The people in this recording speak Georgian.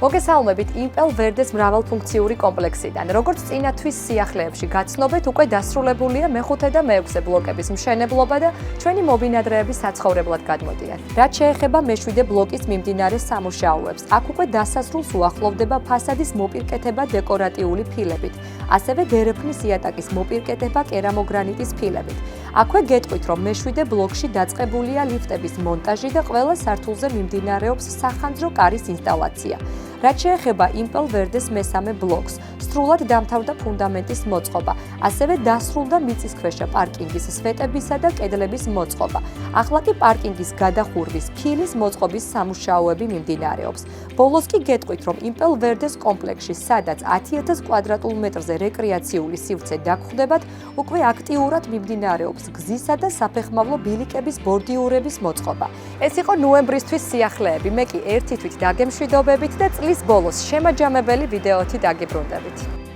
მოგესალმებით იმპელ ვერდეს მრავალფუნქციური კომპლექსიდან. როგორც წინა თვის სიახლეებში გაცნობეთ, უკვე დასრულებულია მეხუთე და მეექვსე ბლოკების მშენებლობა და ჩვენი მობინადრეები საცხოვრებლად გადმოდიან. რაც შეეხება მეშვიდე ბლოკის მიმდინარე სამუშაოებს, აქ უკვე დასასრულს უახლოვდება ფასადის მოპირკეთება დეკორატიული ფილებით, ასევე დერეფნის იატაკის მოპირკეთება კერამოგრანიტის ფილებით. აქვე გეტყვით, რომ მეშვიდე ბლოკში დაწყებულია ლიფტების მონტაჟი და ყველა სართულზე მიმდინარეობს სახანძრო კარის ინსტალაცია. რაც შეეხება იმპელ ვერდეს მესამე ბლოკს, სრულად დამთავრდა ფუნდამენტის მოწყობა, ასევე დასრულდა მიწისქვეშა პარკინგის სვეტებისა და კედლების მოწყობა. ახლა კი პარკინგის გადახურვის ფილის მოწყობის სამუშაოები მიმდინარეობს. ბოლოს კი გეტყვით, რომ იმპელ ვერდეს კომპლექსში, სადაც 10,000 კვადრატულ მეტრზე რეკრეაციული სივრცე დაგხვდებათ, უკვე აქტიურად მიმდინარეობს გზისა და საფეხმავლო ბილიკების ბორდიურების მოწყობა. ეს იყო ნოემბრისთვის სიახლეები. მე კი ერთი თვით დაგემშვიდობებით და წლის ბოლოს შემაჯამებელი ვიდეოთი დაგიბრუნდებით.